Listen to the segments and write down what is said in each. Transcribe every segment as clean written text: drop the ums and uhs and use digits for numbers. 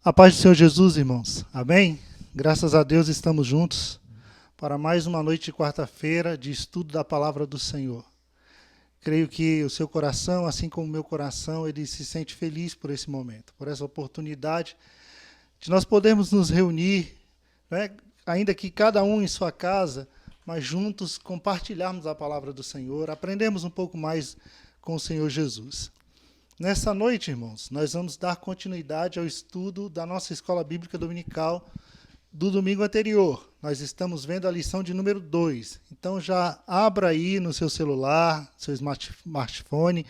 A paz do Senhor Jesus, irmãos. Amém? Graças a Deus estamos juntos para mais uma noite de quarta-feira de estudo da palavra do Senhor. Creio que o seu coração, assim como o meu coração, ele se sente feliz por esse momento, por essa oportunidade de nós podermos nos reunir, né? Ainda que cada um em sua casa, mas juntos compartilharmos a palavra do Senhor, aprendemos um pouco mais com o Senhor Jesus. Nessa noite, irmãos, nós vamos dar continuidade ao estudo da nossa escola bíblica dominical do domingo anterior. Nós estamos vendo a lição de número 2. Então já abra aí no seu celular, seu smartphone,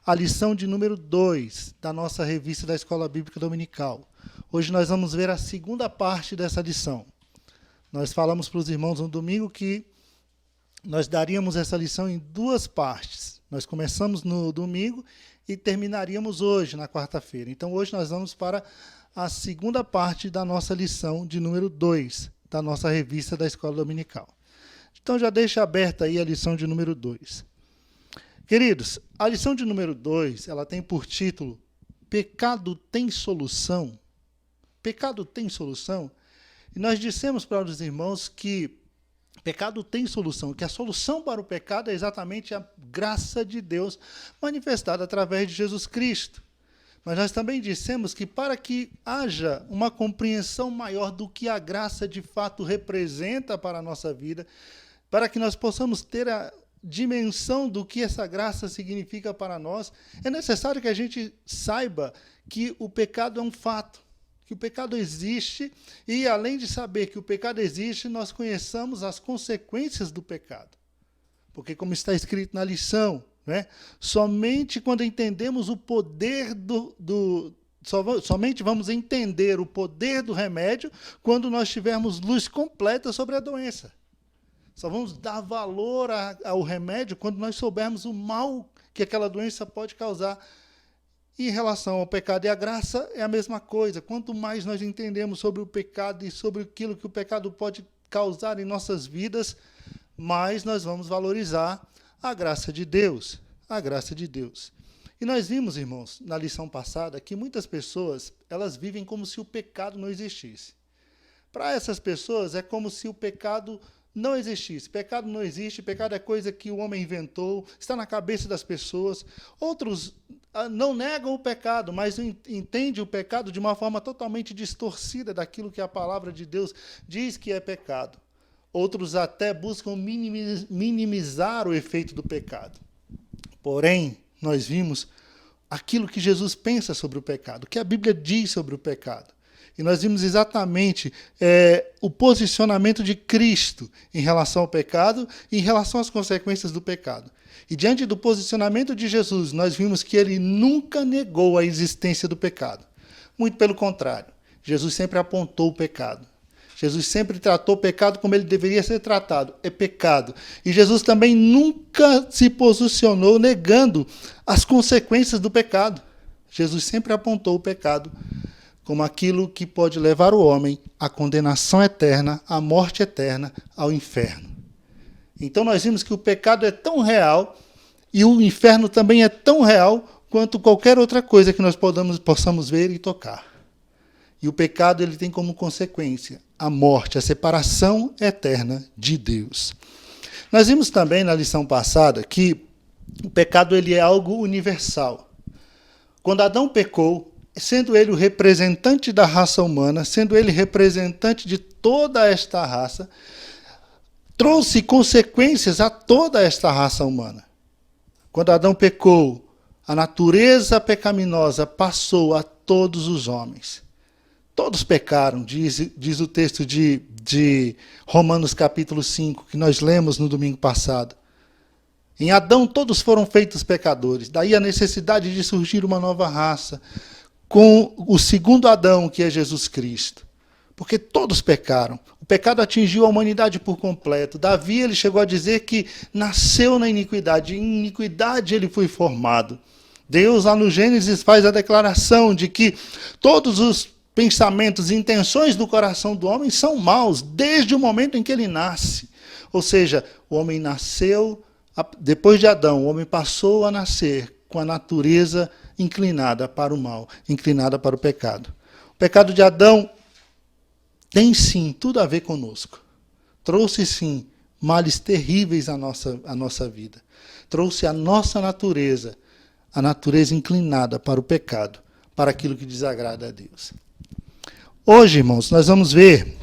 a lição de número 2 da nossa revista da escola bíblica dominical. Hoje nós vamos ver a segunda parte dessa lição. Nós falamos para os irmãos no domingo que nós daríamos essa lição em duas partes. Nós começamos no domingo e terminaríamos hoje, na quarta-feira. Então, hoje nós vamos para a segunda parte da nossa lição de número 2, da nossa revista da Escola Dominical. Então, já deixa aberta aí a lição de número 2. Queridos, a lição de número 2, ela tem por título Pecado tem solução? Pecado tem solução? E nós dissemos para os irmãos que pecado tem solução, que a solução para o pecado é exatamente a graça de Deus manifestada através de Jesus Cristo. Mas nós também dissemos que para que haja uma compreensão maior do que a graça de fato representa para a nossa vida, para que nós possamos ter a dimensão do que essa graça significa para nós, é necessário que a gente saiba que o pecado é um fato. Que o pecado existe e, além de saber que o pecado existe, nós conheçamos as consequências do pecado. Porque, como está escrito na lição, né, somente quando entendemos o poder somente vamos entender o poder do remédio quando nós tivermos luz completa sobre a doença. Só vamos dar valor ao remédio quando nós soubermos o mal que aquela doença pode causar. E em relação ao pecado e à graça, é a mesma coisa. Quanto mais nós entendemos sobre o pecado e sobre aquilo que o pecado pode causar em nossas vidas, mais nós vamos valorizar a graça de Deus. A graça de Deus. E nós vimos, irmãos, na lição passada, que muitas pessoas, elas vivem como se o pecado não existisse. Para essas pessoas, é como se o pecado não existisse. Pecado não existe, pecado é coisa que o homem inventou, está na cabeça das pessoas. Outros não negam o pecado, mas entendem o pecado de uma forma totalmente distorcida daquilo que a palavra de Deus diz que é pecado. Outros até buscam minimizar o efeito do pecado. Porém, nós vimos aquilo que Jesus pensa sobre o pecado, o que a Bíblia diz sobre o pecado. E nós vimos exatamente o posicionamento de Cristo em relação ao pecado e em relação às consequências do pecado. E diante do posicionamento de Jesus, nós vimos que ele nunca negou a existência do pecado. Muito pelo contrário, Jesus sempre apontou o pecado. Jesus sempre tratou o pecado como ele deveria ser tratado, é pecado. E Jesus também nunca se posicionou negando as consequências do pecado. Jesus sempre apontou o pecado como aquilo que pode levar o homem à condenação eterna, à morte eterna, ao inferno. Então nós vimos que o pecado é tão real e o inferno também é tão real quanto qualquer outra coisa que nós possamos ver e tocar. E o pecado ele tem como consequência a morte, a separação eterna de Deus. Nós vimos também na lição passada que o pecado ele é algo universal. Quando Adão pecou, sendo ele o representante da raça humana, sendo ele representante de toda esta raça, trouxe consequências a toda esta raça humana. Quando Adão pecou, a natureza pecaminosa passou a todos os homens. Todos pecaram, diz o texto de Romanos capítulo 5, que nós lemos no domingo passado. Em Adão todos foram feitos pecadores, daí a necessidade de surgir uma nova raça, com o segundo Adão, que é Jesus Cristo. Porque todos pecaram. O pecado atingiu a humanidade por completo. Davi ele chegou a dizer que nasceu na iniquidade. Em iniquidade ele foi formado. Deus, lá no Gênesis, faz a declaração de que todos os pensamentos e intenções do coração do homem são maus, desde o momento em que ele nasce. Ou seja, o homem nasceu, depois de Adão, o homem passou a nascer com a natureza inclinada para o mal, inclinada para o pecado. O pecado de Adão tem sim tudo a ver conosco. Trouxe sim males terríveis à nossa vida. Trouxe a nossa natureza, a natureza inclinada para o pecado, para aquilo que desagrada a Deus. Hoje, irmãos, nós vamos ver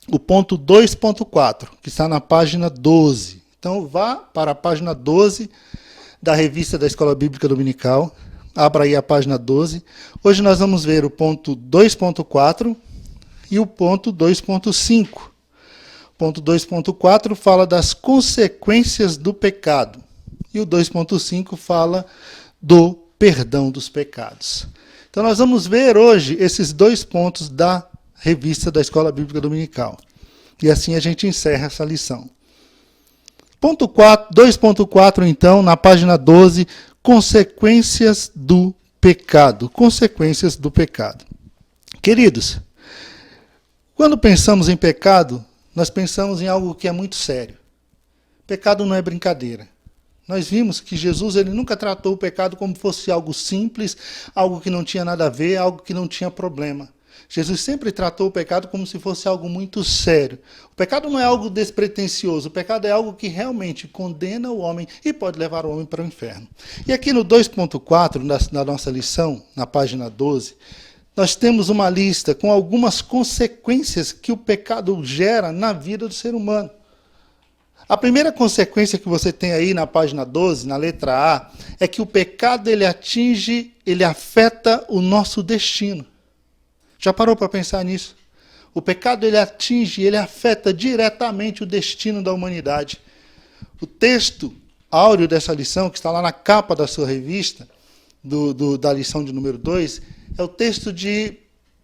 o ponto 2.4, que está na página 12. Então, vá para a página 12 da revista da Escola Bíblica Dominical. Abra aí a página 12. Hoje nós vamos ver o ponto 2.4 e o ponto 2.5. O ponto 2.4 fala das consequências do pecado. E o 2.5 fala do perdão dos pecados. Então nós vamos ver hoje esses dois pontos da revista da Escola Bíblica Dominical. E assim a gente encerra essa lição. Ponto 2.4, então, na página 12, consequências do pecado. Consequências do pecado. Queridos, quando pensamos em pecado, nós pensamos em algo que é muito sério. Pecado não é brincadeira. Nós vimos que Jesus ele nunca tratou o pecado como fosse algo simples, algo que não tinha nada a ver, algo que não tinha problema. Jesus sempre tratou o pecado como se fosse algo muito sério. O pecado não é algo despretensioso, o pecado é algo que realmente condena o homem e pode levar o homem para o inferno. E aqui no 2.4, na nossa lição, na página 12, nós temos uma lista com algumas consequências que o pecado gera na vida do ser humano. A primeira consequência que você tem aí na página 12, na letra A, é que o pecado ele afeta o nosso destino. Já parou para pensar nisso? O pecado ele afeta diretamente o destino da humanidade. O texto áureo dessa lição, que está lá na capa da sua revista, da lição de número 2, é o texto de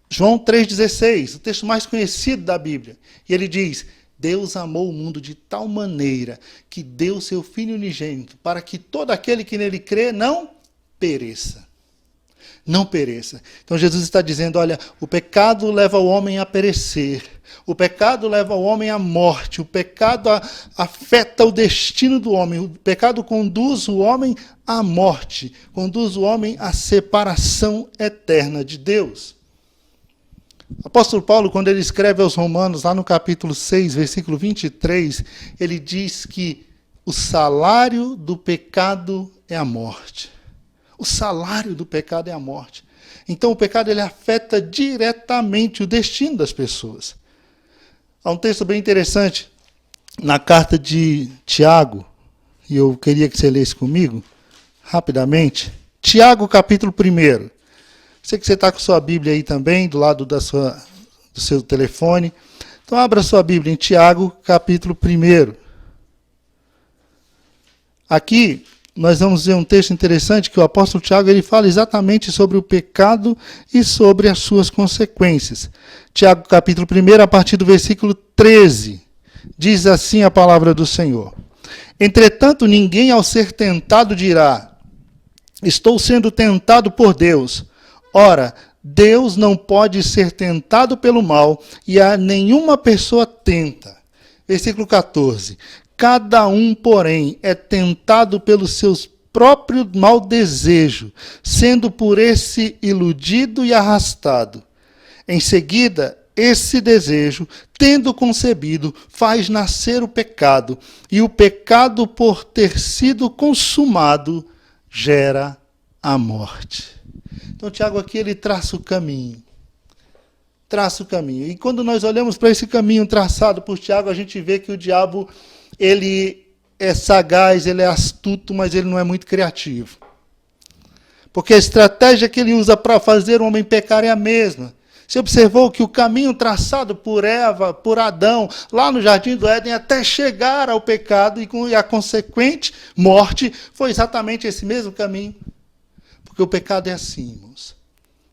João 3,16, o texto mais conhecido da Bíblia. E ele diz: Deus amou o mundo de tal maneira que deu seu Filho unigênito, para que todo aquele que nele crê não pereça. Não pereça. Então Jesus está dizendo, olha, o pecado leva o homem a perecer. O pecado leva o homem à morte. O pecado afeta o destino do homem. O pecado conduz o homem à morte. Conduz o homem à separação eterna de Deus. O apóstolo Paulo, quando ele escreve aos Romanos, lá no capítulo 6, versículo 23, ele diz que o salário do pecado é a morte. O salário do pecado é a morte. Então o pecado ele afeta diretamente o destino das pessoas. Há um texto bem interessante na carta de Tiago, e eu queria que você lesse comigo, rapidamente. Tiago, capítulo 1. Sei que você está com sua Bíblia aí também, do lado do seu telefone. Então, abra sua Bíblia em Tiago, capítulo 1. Aqui, nós vamos ver um texto interessante que o apóstolo Tiago ele fala exatamente sobre o pecado e sobre as suas consequências. Tiago, capítulo 1, a partir do versículo 13. Diz assim a palavra do Senhor. Entretanto, ninguém ao ser tentado dirá, estou sendo tentado por Deus. Ora, Deus não pode ser tentado pelo mal e a nenhuma pessoa tenta. Versículo 14. Cada um, porém, é tentado pelos seus próprios mau desejo, sendo por esse iludido e arrastado. Em seguida, esse desejo, tendo concebido, faz nascer o pecado, e o pecado, por ter sido consumado, gera a morte. Então, Tiago aqui ele traça o caminho. Traça o caminho. E quando nós olhamos para esse caminho traçado por Tiago, a gente vê que o diabo ele é sagaz, ele é astuto, mas ele não é muito criativo. Porque a estratégia que ele usa para fazer o homem pecar é a mesma. Você observou que o caminho traçado por Eva, por Adão, lá no Jardim do Éden, até chegar ao pecado e a consequente morte, foi exatamente esse mesmo caminho. Porque o pecado é assim, irmãos.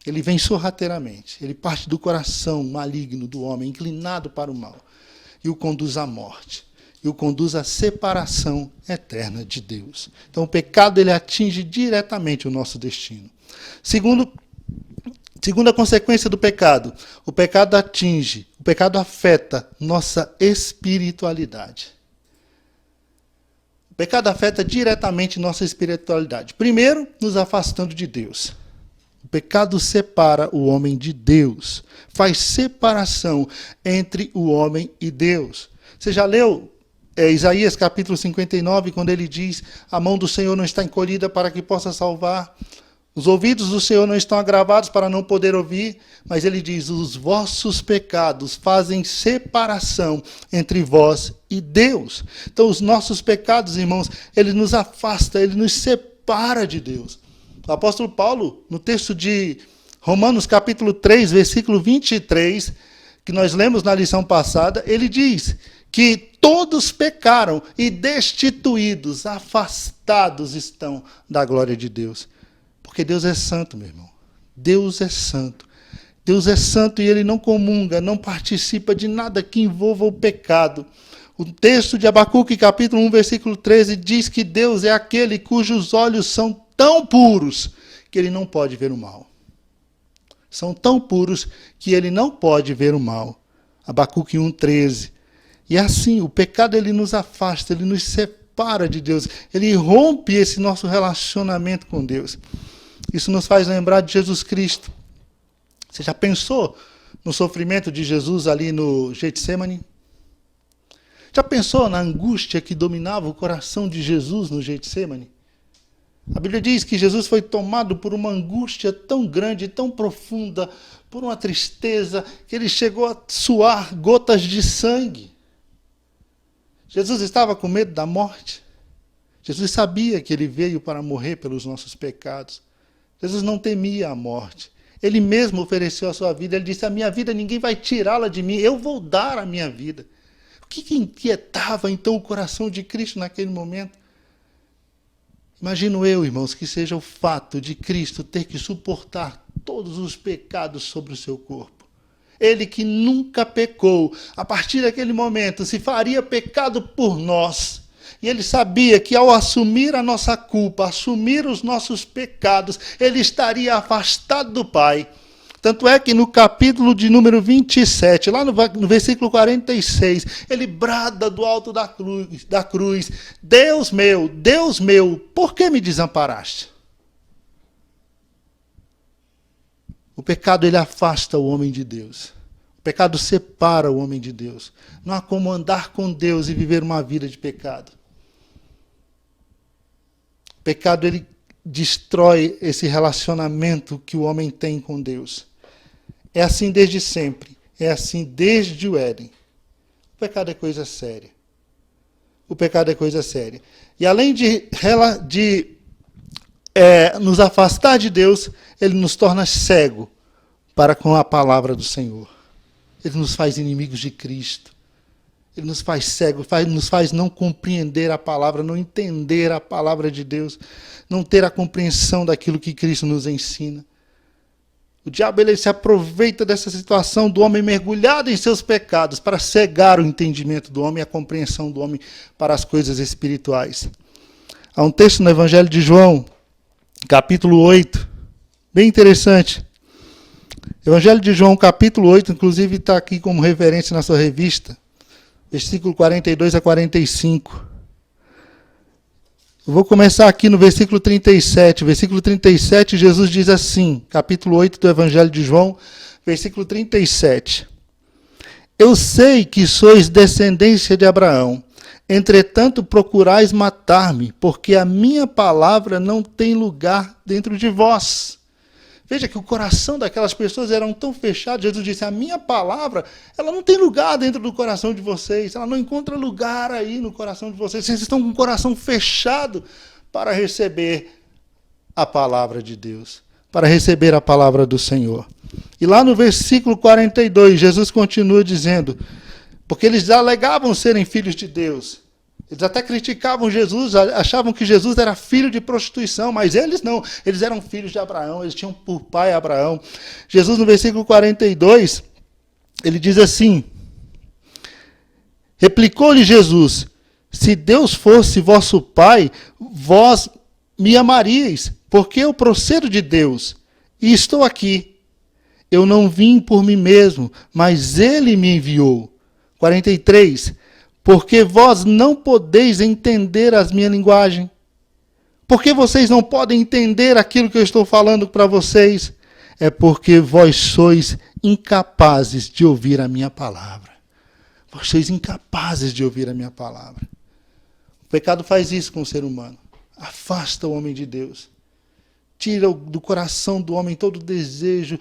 Ele vem sorrateiramente. Ele parte do coração maligno do homem, inclinado para o mal. E o conduz à morte. E o conduz à separação eterna de Deus. Então o pecado ele atinge diretamente o nosso destino. Segunda consequência do pecado. O pecado afeta nossa espiritualidade. O pecado afeta diretamente nossa espiritualidade. Primeiro, nos afastando de Deus. O pecado separa o homem de Deus. Faz separação entre o homem e Deus. Você já leu Isaías capítulo 59, quando ele diz: a mão do Senhor não está encolhida para que possa salvar. Os ouvidos do Senhor não estão agravados para não poder ouvir. Mas ele diz: os vossos pecados fazem separação entre vós e Deus. Então os nossos pecados, irmãos, ele nos afasta, ele nos separa de Deus. O apóstolo Paulo, no texto de Romanos capítulo 3, versículo 23, que nós lemos na lição passada, ele diz que todos pecaram e destituídos, afastados estão da glória de Deus. Porque Deus é santo, meu irmão. Deus é santo. Deus é santo e ele não comunga, não participa de nada que envolva o pecado. O texto de Abacuque, capítulo 1, versículo 13, diz que Deus é aquele cujos olhos são tão puros que ele não pode ver o mal. São tão puros que ele não pode ver o mal. Abacuque 1,13. E assim, o pecado ele nos afasta, ele nos separa de Deus, ele rompe esse nosso relacionamento com Deus. Isso nos faz lembrar de Jesus Cristo. Você já pensou no sofrimento de Jesus ali no Getsemane? Já pensou na angústia que dominava o coração de Jesus no Getsemane? A Bíblia diz que Jesus foi tomado por uma angústia tão grande, tão profunda, por uma tristeza, que ele chegou a suar gotas de sangue. Jesus estava com medo da morte. Jesus sabia que ele veio para morrer pelos nossos pecados. Jesus não temia a morte. Ele mesmo ofereceu a sua vida. Ele disse: a minha vida ninguém vai tirá-la de mim, eu vou dar a minha vida. O que inquietava então o coração de Cristo naquele momento? Imagino eu, irmãos, que seja o fato de Cristo ter que suportar todos os pecados sobre o seu corpo. Ele que nunca pecou, a partir daquele momento se faria pecado por nós. E ele sabia que ao assumir a nossa culpa, assumir os nossos pecados, ele estaria afastado do Pai. Tanto é que no capítulo de número 27, lá no versículo 46, ele brada do alto da cruz: Deus meu, por que me desamparaste? O pecado ele afasta o homem de Deus. O pecado separa o homem de Deus. Não há como andar com Deus e viver uma vida de pecado. O pecado ele destrói esse relacionamento que o homem tem com Deus. É assim desde sempre. É assim desde o Éden. O pecado é coisa séria. O pecado é coisa séria. E além de nos afastar de Deus, ele nos torna cego para com a palavra do Senhor. Ele nos faz inimigos de Cristo. Ele nos faz cego, nos faz não compreender a palavra, não entender a palavra de Deus, não ter a compreensão daquilo que Cristo nos ensina. O diabo ele se aproveita dessa situação do homem mergulhado em seus pecados para cegar o entendimento do homem e a compreensão do homem para as coisas espirituais. Há um texto no Evangelho de João, capítulo 8, bem interessante. Evangelho de João, capítulo 8, inclusive está aqui como referência na sua revista, versículo 42 a 45. Eu vou começar aqui no versículo 37. Versículo 37, Jesus diz assim, capítulo 8 do Evangelho de João, versículo 37. Eu sei que sois descendência de Abraão, entretanto procurais matar-me, porque a minha palavra não tem lugar dentro de vós. Veja que o coração daquelas pessoas era tão fechado. Jesus disse: a minha palavra, ela não tem lugar dentro do coração de vocês. Ela não encontra lugar aí no coração de vocês. Vocês estão com o coração fechado para receber a palavra de Deus, para receber a palavra do Senhor. E lá no versículo 42, Jesus continua dizendo, porque eles alegavam serem filhos de Deus. Eles até criticavam Jesus, achavam que Jesus era filho de prostituição, mas eles não, eles eram filhos de Abraão, eles tinham por pai Abraão. Jesus, no versículo 42, ele diz assim, replicou-lhe Jesus, se Deus fosse vosso pai, vós me amaríeis, porque eu procedo de Deus, e estou aqui. Eu não vim por mim mesmo, mas ele me enviou. 43, porque vós não podeis entender a minha linguagem. Porque vocês não podem entender aquilo que eu estou falando para vocês. é porque vós sois incapazes de ouvir a minha palavra. Vós sois incapazes de ouvir a minha palavra. O pecado faz isso com o ser humano. Afasta o homem de Deus. Tira do coração do homem todo o desejo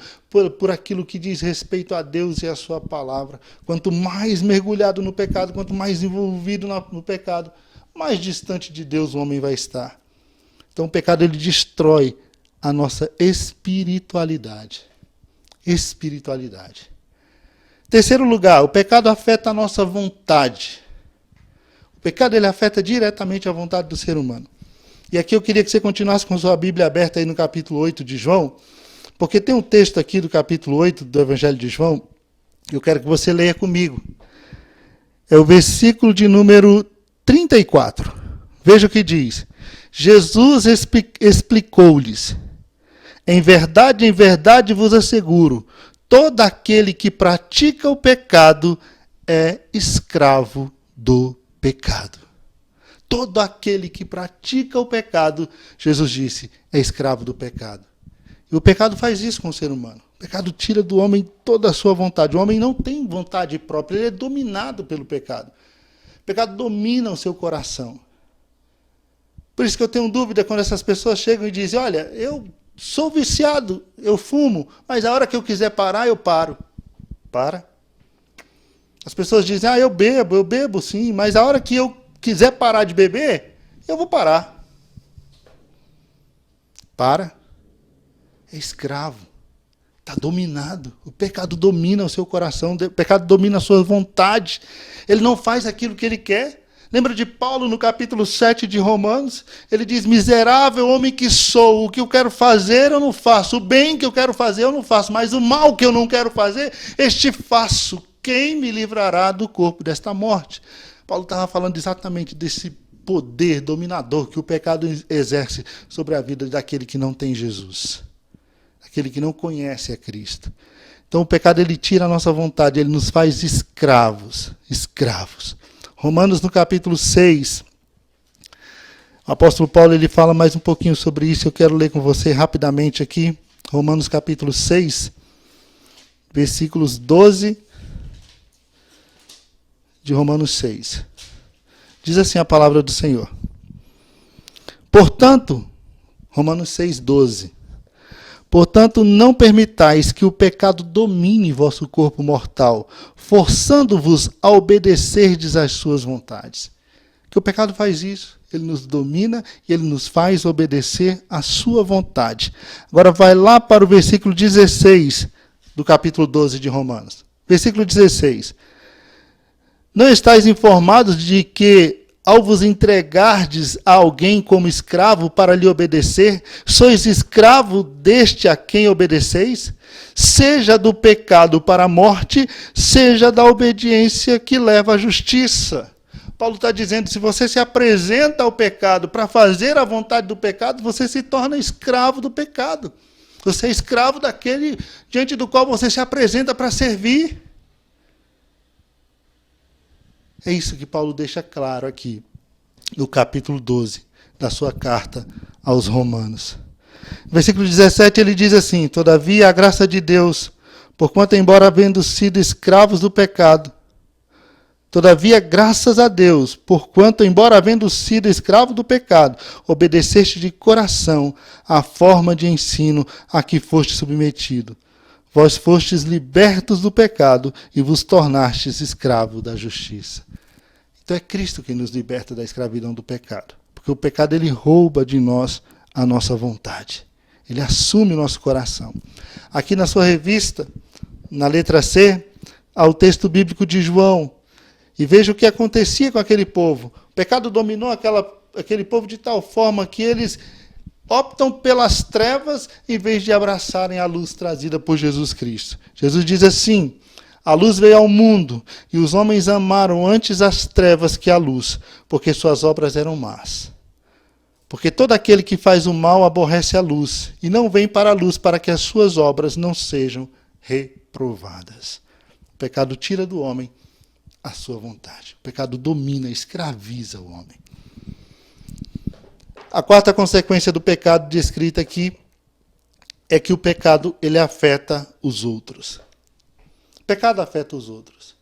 por aquilo que diz respeito a Deus e a sua palavra. Quanto mais mergulhado no pecado, quanto mais envolvido no pecado, mais distante de Deus o homem vai estar. Então o pecado ele destrói a nossa espiritualidade. Espiritualidade. Terceiro lugar, o pecado afeta a nossa vontade. O pecado ele afeta diretamente a vontade do ser humano. E aqui eu queria que você continuasse com sua Bíblia aberta aí no capítulo 8 de João, porque tem um texto aqui do capítulo 8 do Evangelho de João, que eu quero que você leia comigo. É o versículo de número 34. Veja o que diz. Jesus explicou-lhes: em verdade vos asseguro, todo aquele que pratica o pecado é escravo do pecado. Todo aquele que pratica o pecado, Jesus disse, é escravo do pecado. E o pecado faz isso com o ser humano. O pecado tira do homem toda a sua vontade. O homem não tem vontade própria, ele é dominado pelo pecado. O pecado domina o seu coração. Por isso que eu tenho dúvida quando essas pessoas chegam e dizem, olha, eu sou viciado, eu fumo, mas a hora que eu quiser parar, eu paro. Para. As pessoas dizem, eu bebo sim, mas a hora que eu quiser parar de beber, eu vou parar. Para. É escravo. Está dominado. O pecado domina o seu coração, o pecado domina a sua vontade. Ele não faz aquilo que ele quer. Lembra de Paulo no capítulo 7 de Romanos? Ele diz, miserável homem que sou, o que eu quero fazer eu não faço, o bem que eu quero fazer eu não faço, mas o mal que eu não quero fazer, este faço. Quem me livrará do corpo desta morte? Paulo estava falando exatamente desse poder dominador que o pecado exerce sobre a vida daquele que não tem Jesus. Aquele que não conhece a Cristo. Então o pecado ele tira a nossa vontade, ele nos faz escravos. Escravos. Romanos no capítulo 6, o apóstolo Paulo ele fala mais um pouquinho sobre isso, eu quero ler com você rapidamente aqui. Romanos capítulo 6, versículos 12 de Romanos 6. Diz assim a palavra do Senhor. Portanto, Romanos 6, 12. Portanto, não permitais que o pecado domine vosso corpo mortal, forçando-vos a obedecerdes às suas vontades. Que o pecado faz isso, ele nos domina e ele nos faz obedecer à sua vontade. Agora vai lá para o versículo 16 do capítulo 12 de Romanos. Versículo 16. Não estáis informados de que, ao vos entregardes a alguém como escravo para lhe obedecer, sois escravo deste a quem obedeceis? Seja do pecado para a morte, seja da obediência que leva à justiça. Paulo está dizendo, se você se apresenta ao pecado para fazer a vontade do pecado, você se torna escravo do pecado. Você é escravo daquele diante do qual você se apresenta para servir. É isso que Paulo deixa claro aqui, no capítulo 12 da sua carta aos Romanos. No versículo 17 ele diz assim, todavia a graça de Deus, porquanto embora havendo sido escravos do pecado, todavia graças a Deus, porquanto embora havendo sido escravo do pecado, obedeceste de coração à forma de ensino a que foste submetido. Vós fostes libertos do pecado e vos tornastes escravos da justiça. Então é Cristo quem nos liberta da escravidão do pecado. Porque o pecado ele rouba de nós a nossa vontade. Ele assume o nosso coração. Aqui na sua revista, na letra C, há o texto bíblico de João. E veja o que acontecia com aquele povo. O pecado dominou aquele povo de tal forma que eles optam pelas trevas em vez de abraçarem a luz trazida por Jesus Cristo. Jesus diz assim, a luz veio ao mundo e os homens amaram antes as trevas que a luz, porque suas obras eram más. Porque todo aquele que faz o mal aborrece a luz e não vem para a luz para que as suas obras não sejam reprovadas. O pecado tira do homem a sua vontade. O pecado domina, escraviza o homem. A quarta consequência do pecado descrita aqui é que o pecado ele afeta os outros. O pecado afeta os outros.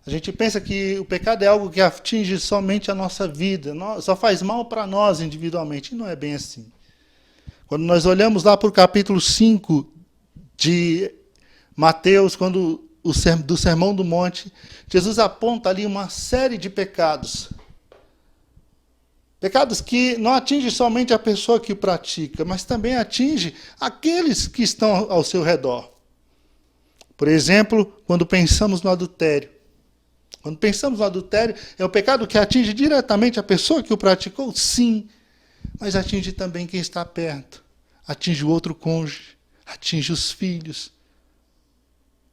A gente pensa que o pecado é algo que atinge somente a nossa vida, só faz mal para nós individualmente, e não é bem assim. Quando nós olhamos lá para o capítulo 5 de Mateus, do Sermão do Monte, Jesus aponta ali uma série de pecados. Pecados que não atingem somente a pessoa que o pratica, mas também atinge aqueles que estão ao seu redor. Por exemplo, quando pensamos no adultério. Quando pensamos no adultério, é o pecado que atinge diretamente a pessoa que o praticou? Sim, mas atinge também quem está perto. Atinge o outro cônjuge, atinge os filhos.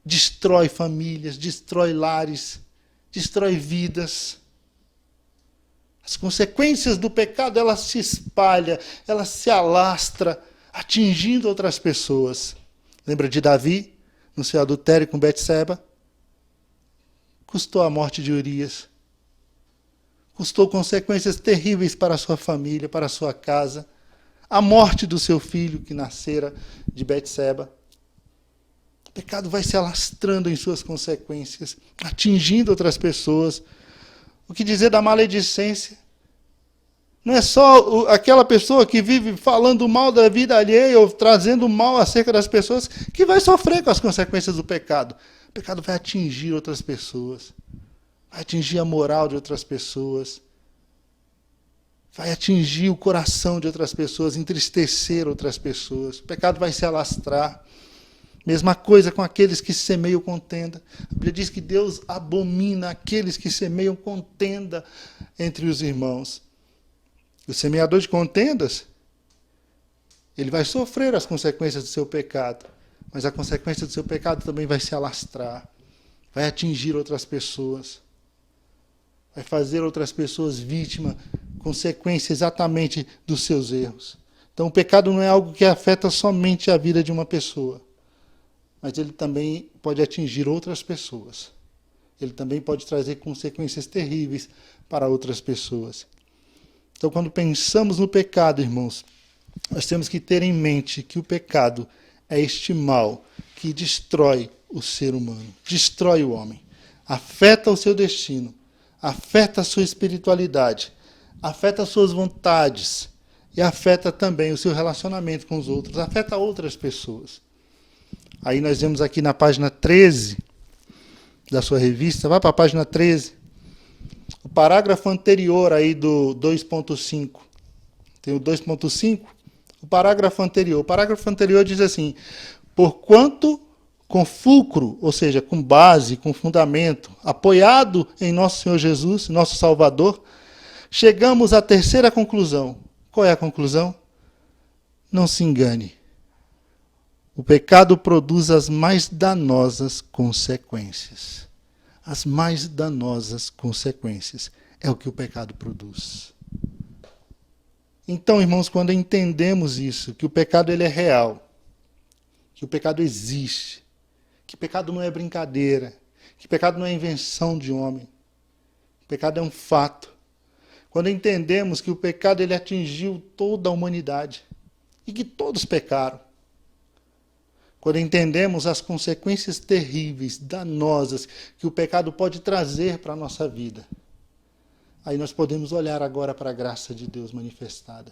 Destrói famílias, destrói lares, destrói vidas. As consequências do pecado, ela se espalha, ela se alastra, atingindo outras pessoas. Lembra de Davi, no seu adultério com Betseba? Custou a morte de Urias. Custou consequências terríveis para a sua família, para a sua casa. A morte do seu filho que nascera de Betseba. O pecado vai se alastrando em suas consequências, atingindo outras pessoas. O que dizer da maledicência? Não é só aquela pessoa que vive falando mal da vida alheia ou trazendo mal acerca das pessoas que vai sofrer com as consequências do pecado. O pecado vai atingir outras pessoas. Vai atingir a moral de outras pessoas. Vai atingir o coração de outras pessoas, entristecer outras pessoas. O pecado vai se alastrar. Mesma coisa com aqueles que semeiam contenda. A Bíblia diz que Deus abomina aqueles que semeiam contenda entre os irmãos. O semeador de contendas, ele vai sofrer as consequências do seu pecado. Mas a consequência do seu pecado também vai se alastrar. Vai atingir outras pessoas. Vai fazer outras pessoas vítimas, consequência exatamente dos seus erros. Então o pecado não é algo que afeta somente a vida de uma pessoa. Mas ele também pode atingir outras pessoas. Ele também pode trazer consequências terríveis para outras pessoas. Então, quando pensamos no pecado, irmãos, nós temos que ter em mente que o pecado é este mal que destrói o ser humano, destrói o homem, afeta o seu destino, afeta a sua espiritualidade, afeta as suas vontades e afeta também o seu relacionamento com os outros, afeta outras pessoas. Aí nós vemos aqui na página 13 da sua revista, vai para a página 13, o parágrafo anterior aí do 2.5. Tem o 2.5, o parágrafo anterior. O parágrafo anterior diz assim: porquanto com fulcro, ou seja, com base, com fundamento, apoiado em nosso Senhor Jesus, nosso Salvador, chegamos à terceira conclusão. Qual é a conclusão? Não se engane. O pecado produz as mais danosas consequências. As mais danosas consequências é o que o pecado produz. Então, irmãos, quando entendemos isso, que o pecado ele é real, que o pecado existe, que o pecado não é brincadeira, que o pecado não é invenção de homem, o pecado é um fato. Quando entendemos que o pecado ele atingiu toda a humanidade e que todos pecaram, quando entendemos as consequências terríveis, danosas, que o pecado pode trazer para a nossa vida, aí nós podemos olhar agora para a graça de Deus manifestada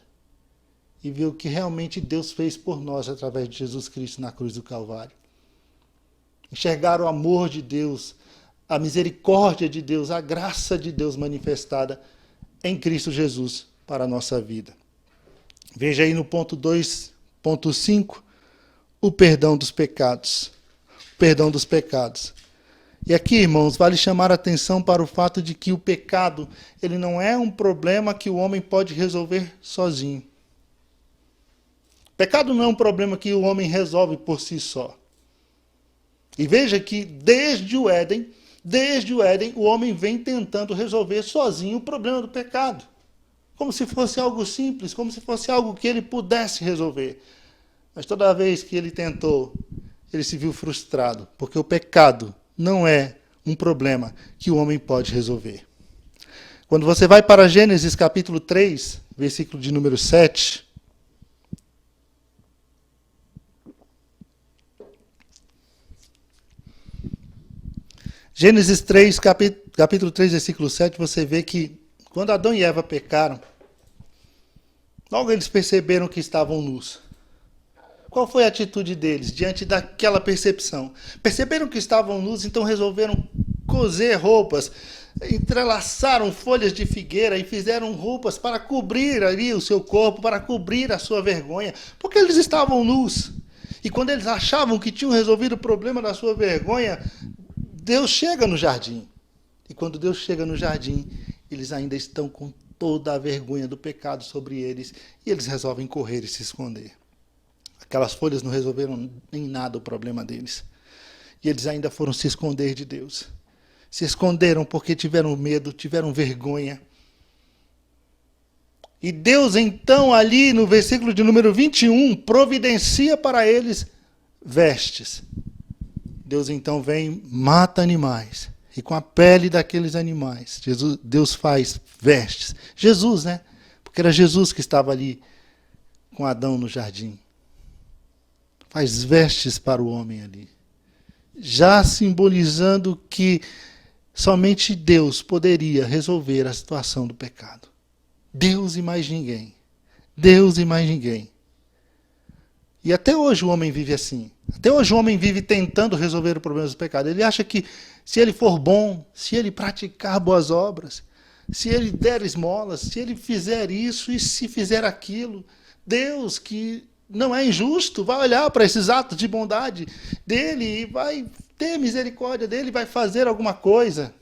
e ver o que realmente Deus fez por nós através de Jesus Cristo na cruz do Calvário. Enxergar o amor de Deus, a misericórdia de Deus, a graça de Deus manifestada em Cristo Jesus para a nossa vida. Veja aí no ponto 2.5, o perdão dos pecados. O perdão dos pecados. E aqui, irmãos, vale chamar a atenção para o fato de que o pecado, ele não é um problema que o homem pode resolver sozinho. O pecado não é um problema que o homem resolve por si só. E veja que desde o Éden, o homem vem tentando resolver sozinho o problema do pecado. Como se fosse algo simples, como se fosse algo que ele pudesse resolver. Mas toda vez que ele tentou, ele se viu frustrado, porque o pecado não é um problema que o homem pode resolver. Quando você vai para Gênesis capítulo 3, versículo de número 7, Gênesis 3, capítulo 3, versículo 7, você vê que quando Adão e Eva pecaram, logo eles perceberam que estavam nus. Qual foi a atitude deles diante daquela percepção? Perceberam que estavam nus, então resolveram coser roupas, entrelaçaram folhas de figueira e fizeram roupas para cobrir ali o seu corpo, para cobrir a sua vergonha, porque eles estavam nus. E quando eles achavam que tinham resolvido o problema da sua vergonha, Deus chega no jardim. E quando Deus chega no jardim, eles ainda estão com toda a vergonha do pecado sobre eles, e eles resolvem correr e se esconder. Aquelas folhas não resolveram em nada o problema deles. E eles ainda foram se esconder de Deus. Se esconderam porque tiveram medo, tiveram vergonha. E Deus, então, ali no versículo de número 21, providencia para eles vestes. Deus, então, vem, mata animais. E com a pele daqueles animais, Deus faz vestes. Jesus, né? Porque era Jesus que estava ali com Adão no jardim. Faz vestes para o homem ali. Já simbolizando que somente Deus poderia resolver a situação do pecado. Deus e mais ninguém. Deus e mais ninguém. E até hoje o homem vive assim. Até hoje o homem vive tentando resolver o problema do pecado. Ele acha que se ele for bom, se ele praticar boas obras, se ele der esmolas, se ele fizer isso e se fizer aquilo, Deus, que não é injusto, vai olhar para esses atos de bondade dele e vai ter misericórdia dele, vai fazer alguma coisa.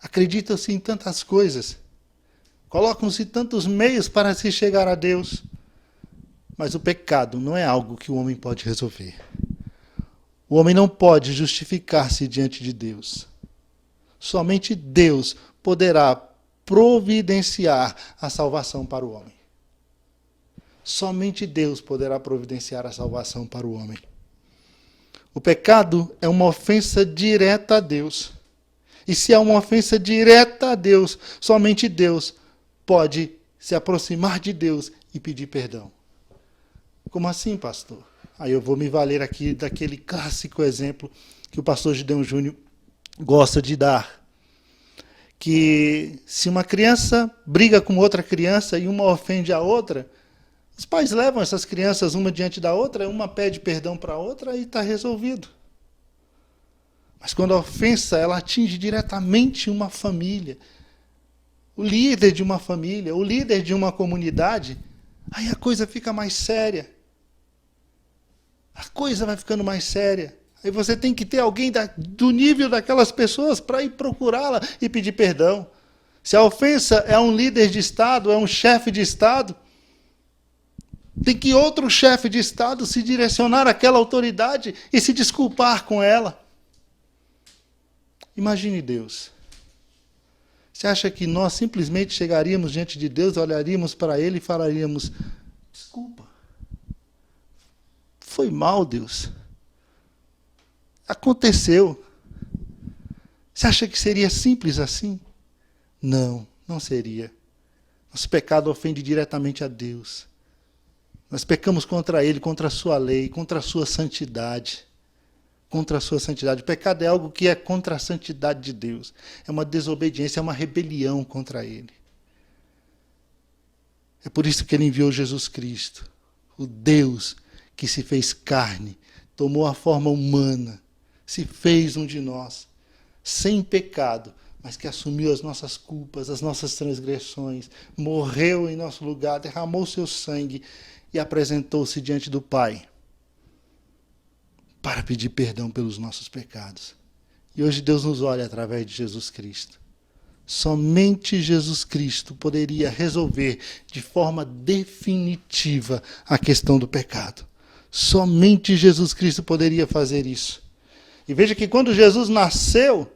Acreditam-se em tantas coisas, colocam-se tantos meios para se chegar a Deus, mas o pecado não é algo que o homem pode resolver. O homem não pode justificar-se diante de Deus. Somente Deus poderá providenciar a salvação para o homem. Somente Deus poderá providenciar a salvação para o homem. O pecado é uma ofensa direta a Deus. E se é uma ofensa direta a Deus, somente Deus pode se aproximar de Deus e pedir perdão. Como assim, pastor? Aí eu vou me valer aqui daquele clássico exemplo que o pastor Gideon Júnior gosta de dar. Que se uma criança briga com outra criança e uma ofende a outra, os pais levam essas crianças uma diante da outra, uma pede perdão para a outra e está resolvido. Mas quando a ofensa ela atinge diretamente uma família, o líder de uma família, o líder de uma comunidade, aí a coisa fica mais séria. A coisa vai ficando mais séria. Aí você tem que ter alguém do nível daquelas pessoas para ir procurá-la e pedir perdão. Se a ofensa é um líder de Estado, é um chefe de Estado, tem que outro chefe de Estado se direcionar àquela autoridade e se desculpar com ela. Imagine Deus. Você acha que nós simplesmente chegaríamos diante de Deus, olharíamos para Ele e falaríamos, desculpa, foi mal, Deus. Aconteceu. Você acha que seria simples assim? Não, não seria. Nosso pecado ofende diretamente a Deus. Nós pecamos contra Ele, contra a sua lei, contra a sua santidade. Contra a sua santidade. O pecado é algo que é contra a santidade de Deus. É uma desobediência, é uma rebelião contra Ele. É por isso que Ele enviou Jesus Cristo, o Deus que se fez carne, tomou a forma humana, se fez um de nós, sem pecado, mas que assumiu as nossas culpas, as nossas transgressões, morreu em nosso lugar, derramou seu sangue e apresentou-se diante do Pai para pedir perdão pelos nossos pecados. E hoje Deus nos olha através de Jesus Cristo. Somente Jesus Cristo poderia resolver de forma definitiva a questão do pecado. Somente Jesus Cristo poderia fazer isso. E veja que quando Jesus nasceu,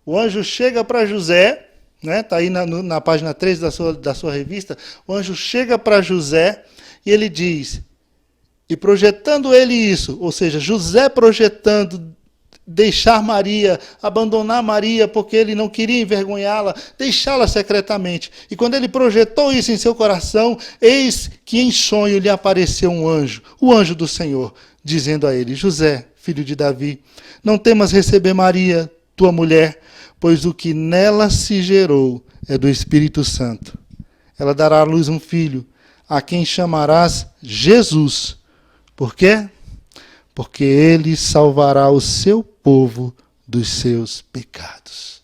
o anjo chega para José, né? Está aí na página 3 da sua revista, o anjo chega para José e ele diz, e projetando ele isso, ou seja, José projetando deixar Maria, abandonar Maria, porque ele não queria envergonhá-la, deixá-la secretamente. E quando ele projetou isso em seu coração, eis que em sonho lhe apareceu um anjo, o anjo do Senhor, dizendo a ele: José, filho de Davi, não temas receber Maria, tua mulher, pois o que nela se gerou é do Espírito Santo. Ela dará à luz um filho, a quem chamarás Jesus. Por quê? Porque ele salvará o seu povo dos seus pecados.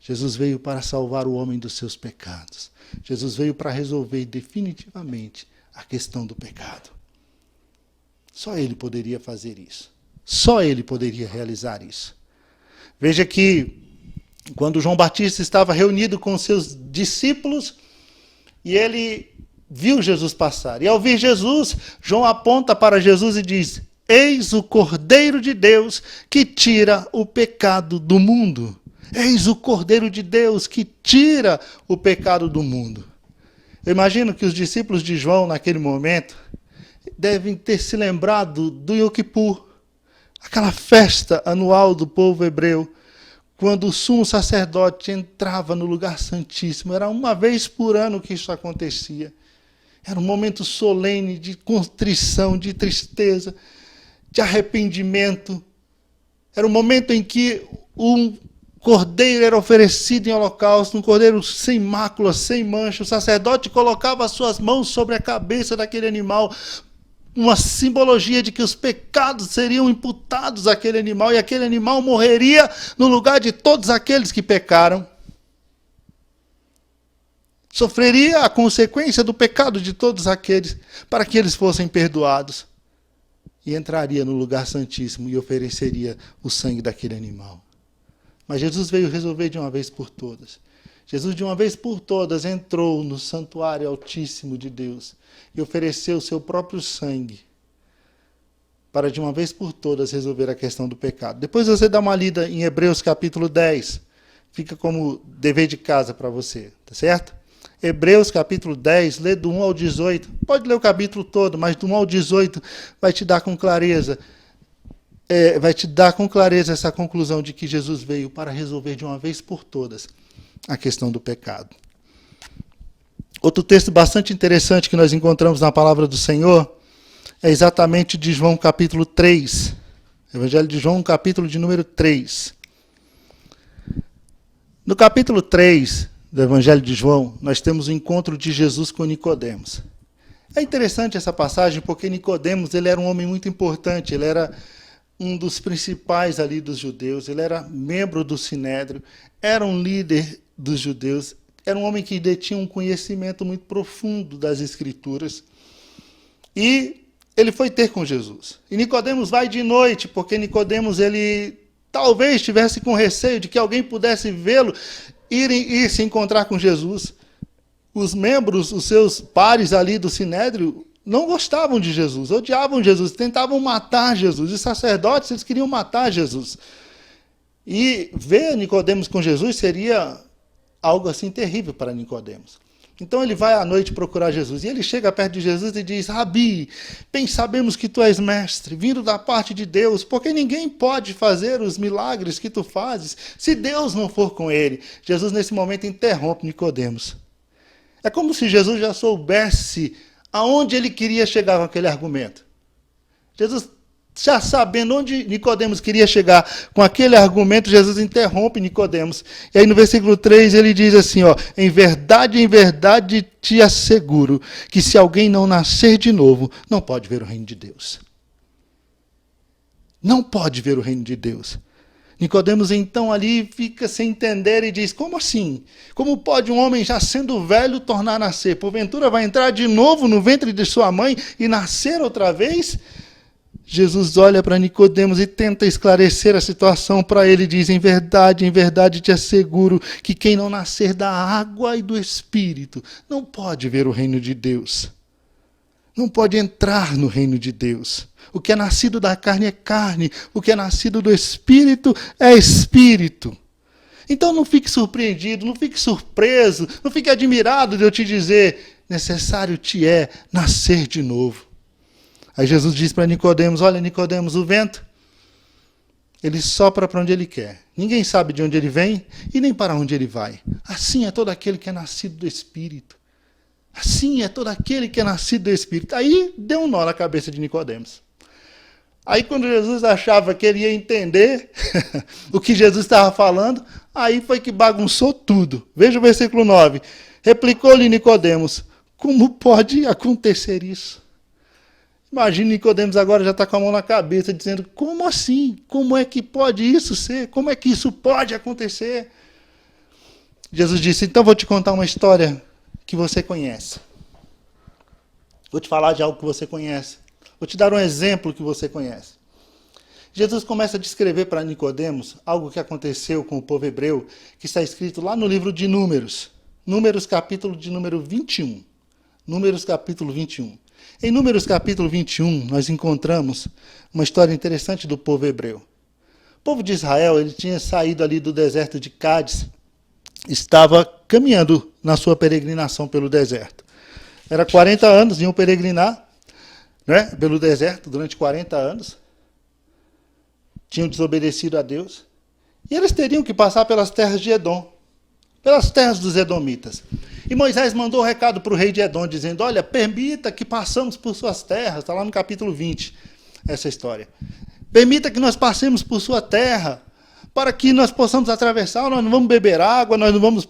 Jesus veio para salvar o homem dos seus pecados. Jesus veio para resolver definitivamente a questão do pecado. Só ele poderia fazer isso. Só ele poderia realizar isso. Veja que quando João Batista estava reunido com seus discípulos e ele viu Jesus passar. E ao ver Jesus, João aponta para Jesus e diz: Eis o Cordeiro de Deus que tira o pecado do mundo. Eis o Cordeiro de Deus que tira o pecado do mundo. Eu imagino que os discípulos de João, naquele momento, devem ter se lembrado do Yom Kippur, aquela festa anual do povo hebreu, quando o sumo sacerdote entrava no lugar santíssimo. Era uma vez por ano que isso acontecia. Era um momento solene de contrição, de tristeza, de arrependimento. Era um momento em que um cordeiro era oferecido em holocausto, um cordeiro sem mácula, sem mancha. O sacerdote colocava as suas mãos sobre a cabeça daquele animal, uma simbologia de que os pecados seriam imputados àquele animal e aquele animal morreria no lugar de todos aqueles que pecaram. Sofreria a consequência do pecado de todos aqueles, para que eles fossem perdoados. E entraria no lugar santíssimo e ofereceria o sangue daquele animal. Mas Jesus veio resolver de uma vez por todas. Jesus, de uma vez por todas, entrou no santuário altíssimo de Deus e ofereceu o seu próprio sangue para, de uma vez por todas, resolver a questão do pecado. Depois você dá uma lida em Hebreus capítulo 10. Fica como dever de casa para você, tá certo? Hebreus capítulo 10, lê do 1 ao 18. Pode ler o capítulo todo, mas do 1 ao 18 vai te dar com clareza. Vai te dar com clareza essa conclusão de que Jesus veio para resolver de uma vez por todas a questão do pecado. Outro texto bastante interessante que nós encontramos na palavra do Senhor é exatamente de João capítulo 3. Evangelho de João, capítulo de número 3. No capítulo 3 do Evangelho de João, nós temos o encontro de Jesus com Nicodemos. É interessante essa passagem porque Nicodemos, ele era um homem muito importante, ele era um dos principais ali dos judeus, ele era membro do Sinédrio, era um líder dos judeus, era um homem que detinha um conhecimento muito profundo das Escrituras. E ele foi ter com Jesus. E Nicodemos vai de noite, porque Nicodemos, ele talvez estivesse com receio de que alguém pudesse vê-lo ir se encontrar com Jesus. Os membros, os seus pares ali do Sinédrio, não gostavam de Jesus, odiavam Jesus, tentavam matar Jesus. Os sacerdotes, eles queriam matar Jesus. E ver Nicodemos com Jesus seria algo assim terrível para Nicodemos. Então ele vai à noite procurar Jesus. E ele chega perto de Jesus e diz: Rabi, bem sabemos que tu és mestre, vindo da parte de Deus, porque ninguém pode fazer os milagres que tu fazes se Deus não for com ele. Jesus, nesse momento, interrompe Nicodemos. É como se Jesus já soubesse aonde ele queria chegar com aquele argumento. Jesus, já sabendo onde Nicodemos queria chegar com aquele argumento, Jesus interrompe Nicodemos. E aí no versículo 3 ele diz assim, em verdade te asseguro que se alguém não nascer de novo, não pode ver o reino de Deus. Não pode ver o reino de Deus. Nicodemos então ali fica sem entender e diz: como assim? Como pode um homem já sendo velho tornar a nascer? Porventura vai entrar de novo no ventre de sua mãe e nascer outra vez? Jesus olha para Nicodemos e tenta esclarecer a situação para ele e diz: em verdade te asseguro que quem não nascer da água e do Espírito não pode ver o reino de Deus. Não pode entrar no reino de Deus. O que é nascido da carne é carne, o que é nascido do Espírito é Espírito. Então não fique surpreendido, não fique surpreso, não fique admirado de eu te dizer: necessário te é nascer de novo. Aí Jesus diz para Nicodemos: olha, Nicodemos, o vento, ele sopra para onde ele quer. Ninguém sabe de onde ele vem e nem para onde ele vai. Assim é todo aquele que é nascido do Espírito. Assim é todo aquele que é nascido do Espírito. Aí deu um nó na cabeça de Nicodemos. Aí quando Jesus achava que ele ia entender o que Jesus estava falando, aí foi que bagunçou tudo. Veja o versículo 9. Replicou-lhe Nicodemos: como pode acontecer isso? Imagina Nicodemos agora já está com a mão na cabeça, dizendo: como assim? Como é que pode isso ser? Como é que isso pode acontecer? Jesus disse: então vou te contar uma história que você conhece. Vou te falar de algo que você conhece. Vou te dar um exemplo que você conhece. Jesus começa a descrever para Nicodemos algo que aconteceu com o povo hebreu, que está escrito lá no livro de Números. Números capítulo de número 21. Números capítulo 21. Em Números capítulo 21, nós encontramos uma história interessante do povo hebreu. O povo de Israel, ele tinha saído ali do deserto de Cádiz, estava caminhando na sua peregrinação pelo deserto. Era 40 anos, iam peregrinar, né, pelo deserto durante 40 anos. Tinham desobedecido a Deus. E eles teriam que passar pelas terras de Edom, pelas terras dos edomitas. E Moisés mandou um recado para o rei de Edom, dizendo: olha, permita que passemos por suas terras. Está lá no capítulo 20, essa história. Permita que nós passemos por sua terra, para que nós possamos atravessar. Nós não vamos beber água, nós não vamos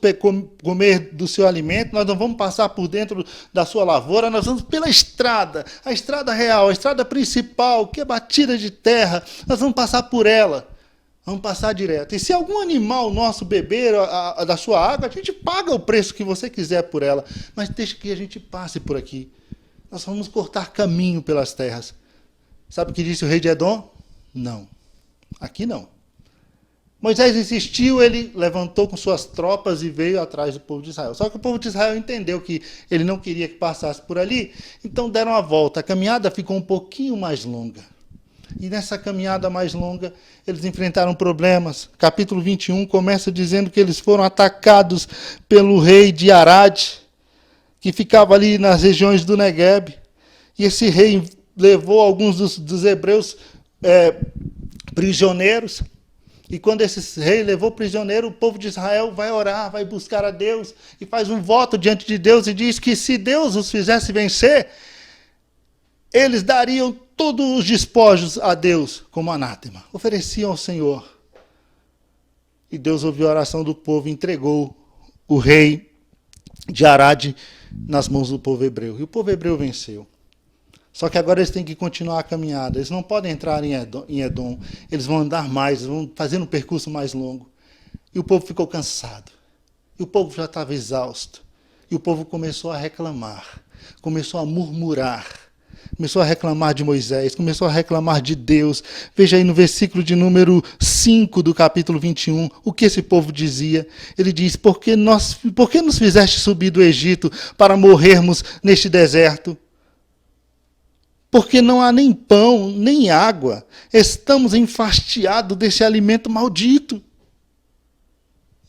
comer do seu alimento, nós não vamos passar por dentro da sua lavoura, nós vamos pela estrada, a estrada real, a estrada principal, que é batida de terra, nós vamos passar por ela. Vamos passar direto. E se algum animal nosso beber da sua água, a gente paga o preço que você quiser por ela, mas deixa que a gente passe por aqui. Nós vamos cortar caminho pelas terras. Sabe o que disse o rei de Edom? Não. Aqui não. Moisés insistiu, ele levantou com suas tropas e veio atrás do povo de Israel. Só que o povo de Israel entendeu que ele não queria que passasse por ali, então deram a volta. A caminhada ficou um pouquinho mais longa. E nessa caminhada mais longa, eles enfrentaram problemas. Capítulo 21 começa dizendo que eles foram atacados pelo rei de Arad, que ficava ali nas regiões do Negueb. E esse rei levou alguns dos hebreus prisioneiros. E quando esse rei levou prisioneiro, o povo de Israel vai orar, vai buscar a Deus e faz um voto diante de Deus e diz que se Deus os fizesse vencer, eles dariam todos os despojos a Deus como anátema. Ofereciam ao Senhor. E Deus ouviu a oração do povo e entregou o rei de Arad nas mãos do povo hebreu. E o povo hebreu venceu. Só que agora eles têm que continuar a caminhada. Eles não podem entrar em Edom. Eles vão andar mais, vão fazer um percurso mais longo. E o povo ficou cansado. E o povo já estava exausto. E o povo começou a reclamar. Começou a murmurar. Começou a reclamar de Moisés. Começou a reclamar de Deus. Veja aí no versículo de número 5 do capítulo 21, o que esse povo dizia. Ele diz: por que nos fizeste subir do Egito para morrermos neste deserto? Porque não há nem pão, nem água. Estamos enfastiados desse alimento maldito.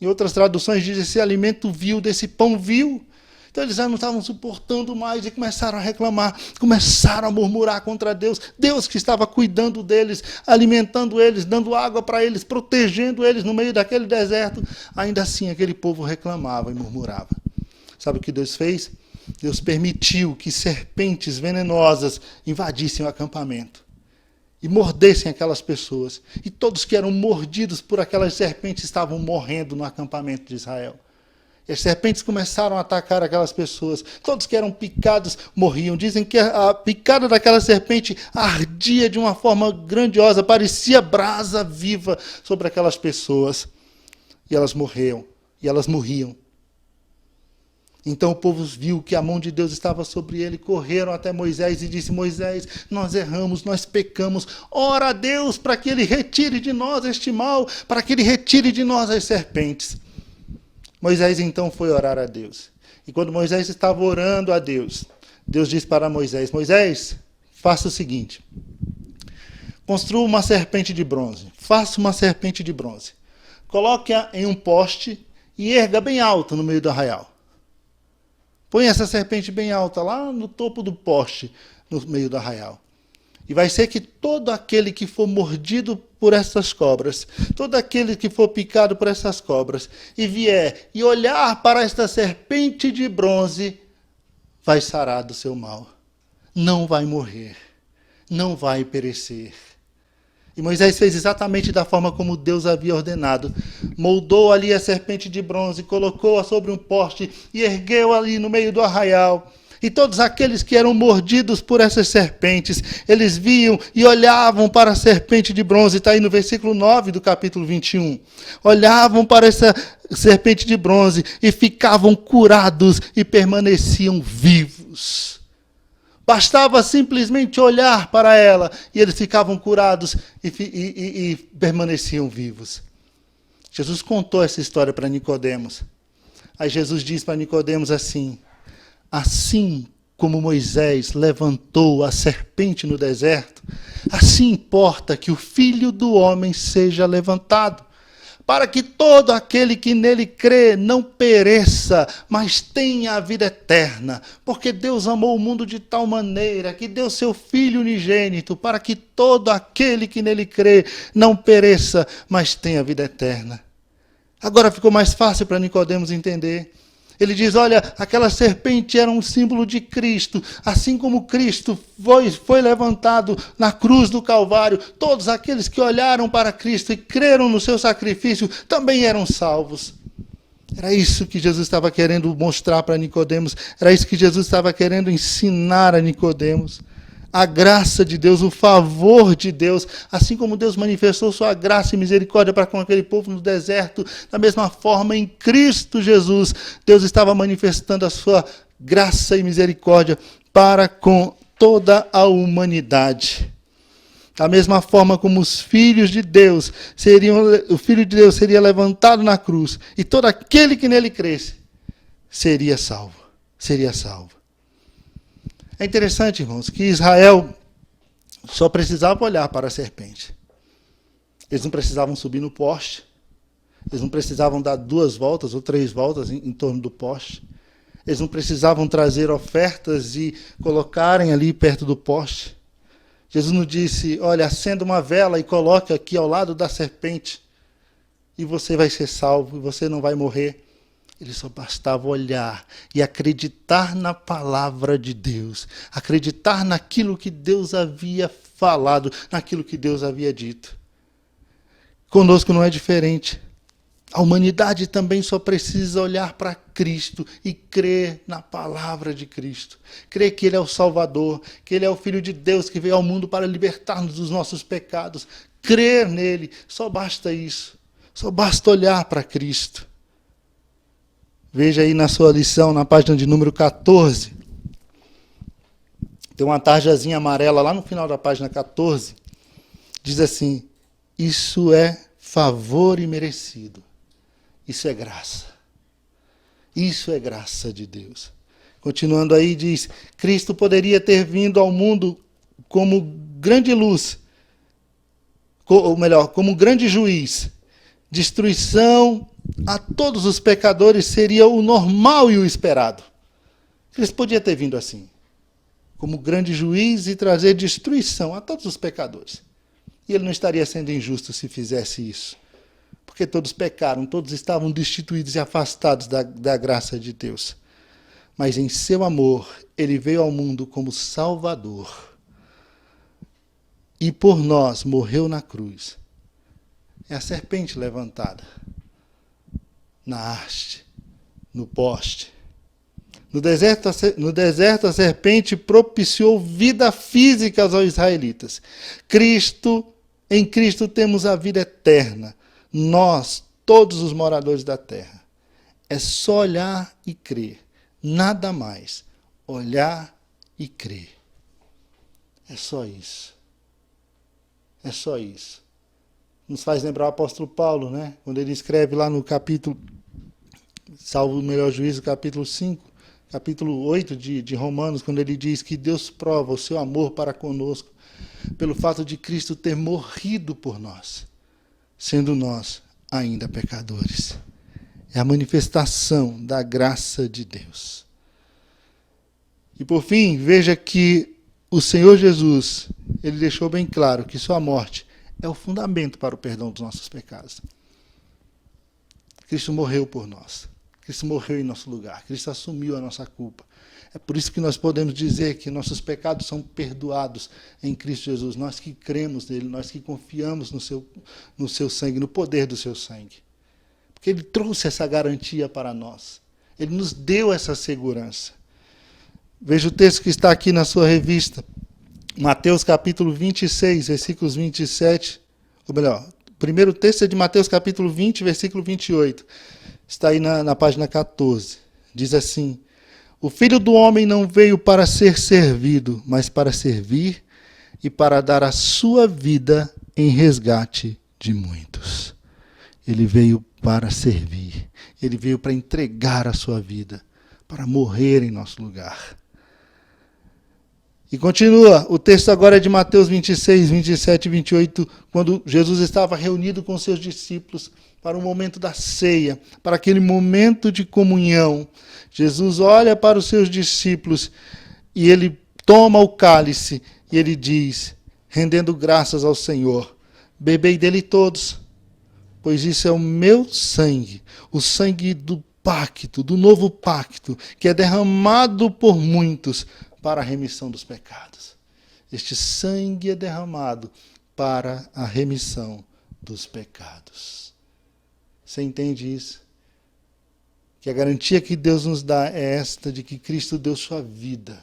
Em outras traduções diz esse alimento vil, desse pão vil. Então eles já não estavam suportando mais e começaram a reclamar, começaram a murmurar contra Deus. Deus que estava cuidando deles, alimentando eles, dando água para eles, protegendo eles no meio daquele deserto. Ainda assim aquele povo reclamava e murmurava. Sabe o que Deus fez? Deus permitiu que serpentes venenosas invadissem o acampamento e mordessem aquelas pessoas. E todos que eram mordidos por aquelas serpentes estavam morrendo no acampamento de Israel. E as serpentes começaram a atacar aquelas pessoas. Todos que eram picados morriam. Dizem que a picada daquela serpente ardia de uma forma grandiosa, parecia brasa viva sobre aquelas pessoas. E elas morriam. E elas morriam. Então o povo viu que a mão de Deus estava sobre ele, correram até Moisés e disse: Moisés, nós erramos, nós pecamos, ora a Deus para que ele retire de nós este mal, para que ele retire de nós as serpentes. Moisés então foi orar a Deus. E quando Moisés estava orando a Deus, Deus disse para Moisés: Moisés, faça o seguinte, construa uma serpente de bronze, faça uma serpente de bronze, coloque-a em um poste e erga bem alto no meio do arraial. Põe essa serpente bem alta, lá no topo do poste, no meio do arraial. E vai ser que todo aquele que for mordido por essas cobras, todo aquele que for picado por essas cobras, e vier e olhar para esta serpente de bronze, vai sarar do seu mal. Não vai morrer, não vai perecer. E Moisés fez exatamente da forma como Deus havia ordenado. Moldou ali a serpente de bronze, colocou-a sobre um poste e ergueu ali no meio do arraial. E todos aqueles que eram mordidos por essas serpentes, eles viam e olhavam para a serpente de bronze. Está aí no versículo 9 do capítulo 21. Olhavam para essa serpente de bronze e ficavam curados e permaneciam vivos. Bastava simplesmente olhar para ela e eles ficavam curados e permaneciam vivos. Jesus contou essa história para Nicodemos. Aí Jesus diz para Nicodemos assim: assim como Moisés levantou a serpente no deserto, assim importa que o Filho do Homem seja levantado, para que todo aquele que nele crê não pereça, mas tenha a vida eterna. Porque Deus amou o mundo de tal maneira que deu seu Filho unigênito, para que todo aquele que nele crê não pereça, mas tenha a vida eterna. Agora ficou mais fácil para Nicodemos entender. Ele diz, olha, aquela serpente era um símbolo de Cristo, assim como Cristo foi levantado na cruz do Calvário, todos aqueles que olharam para Cristo e creram no seu sacrifício também eram salvos. Era isso que Jesus estava querendo mostrar para Nicodemos, era isso que Jesus estava querendo ensinar a Nicodemos. A graça de Deus, o favor de Deus, assim como Deus manifestou sua graça e misericórdia para com aquele povo no deserto, da mesma forma em Cristo Jesus, Deus estava manifestando a sua graça e misericórdia para com toda a humanidade. Da mesma forma como os filhos de Deus o Filho de Deus seria levantado na cruz e todo aquele que nele cresce seria salvo, seria salvo. É interessante, irmãos, que Israel só precisava olhar para a serpente. Eles não precisavam subir no poste. Eles não precisavam dar 2 voltas ou 3 voltas em torno do poste. Eles não precisavam trazer ofertas e colocarem ali perto do poste. Jesus nos disse, olha, acenda uma vela e coloque aqui ao lado da serpente e você vai ser salvo e você não vai morrer. Ele só bastava olhar e acreditar na palavra de Deus, acreditar naquilo que Deus havia falado, naquilo que Deus havia dito. Conosco não é diferente. A humanidade também só precisa olhar para Cristo e crer na palavra de Cristo. Crer que Ele é o Salvador, que Ele é o Filho de Deus que veio ao mundo para libertar-nos dos nossos pecados. Crer nele, só basta isso. Só basta olhar para Cristo. Veja aí na sua lição, na página de número 14. Tem uma tarjazinha amarela lá no final da página 14. Diz assim, isso é favor imerecido. Isso é graça. Isso é graça de Deus. Continuando aí, diz, Cristo poderia ter vindo ao mundo como grande luz, ou melhor, como grande juiz. Destruição a todos os pecadores seria o normal e o esperado. Cristo podia ter vindo assim, como grande juiz e trazer destruição a todos os pecadores. E ele não estaria sendo injusto se fizesse isso. Porque todos pecaram, todos estavam destituídos e afastados da graça de Deus. Mas em seu amor, ele veio ao mundo como Salvador. E por nós morreu na cruz. É a serpente levantada na haste, no poste. No deserto, a serpente propiciou vida física aos israelitas. Em Cristo temos a vida eterna. Nós, todos os moradores da terra. É só olhar e crer. Nada mais. Olhar e crer. É só isso. É só isso. Nos faz lembrar o apóstolo Paulo, né? Quando ele escreve lá no capítulo, salvo o melhor juízo, capítulo 5, capítulo 8 de Romanos, quando ele diz que Deus prova o seu amor para conosco pelo fato de Cristo ter morrido por nós, sendo nós ainda pecadores. É a manifestação da graça de Deus. E por fim, veja que o Senhor Jesus, ele deixou bem claro que sua morte é o fundamento para o perdão dos nossos pecados. Cristo morreu por nós. Cristo morreu em nosso lugar. Cristo assumiu a nossa culpa. É por isso que nós podemos dizer que nossos pecados são perdoados em Cristo Jesus. Nós que cremos nele, nós que confiamos no seu sangue, no poder do seu sangue. Porque ele trouxe essa garantia para nós. Ele nos deu essa segurança. Veja o texto que está aqui na sua revista. Mateus capítulo 26, versículos 27. Ou melhor, o primeiro texto é de Mateus capítulo 20, versículo 28. Está aí na página 14. Diz assim: o Filho do Homem não veio para ser servido, mas para servir e para dar a sua vida em resgate de muitos. Ele veio para servir. Ele veio para entregar a sua vida, para morrer em nosso lugar. E continua, o texto agora é de Mateus 26, 27 e 28, quando Jesus estava reunido com seus discípulos para o momento da ceia, para aquele momento de comunhão. Jesus olha para os seus discípulos e ele toma o cálice e ele diz, rendendo graças ao Senhor: bebei dele todos, pois isso é o meu sangue, o sangue do pacto, do novo pacto, que é derramado por muitos para a remissão dos pecados. Este sangue é derramado para a remissão dos pecados. Você entende isso? Que a garantia que Deus nos dá é esta, de que Cristo deu sua vida.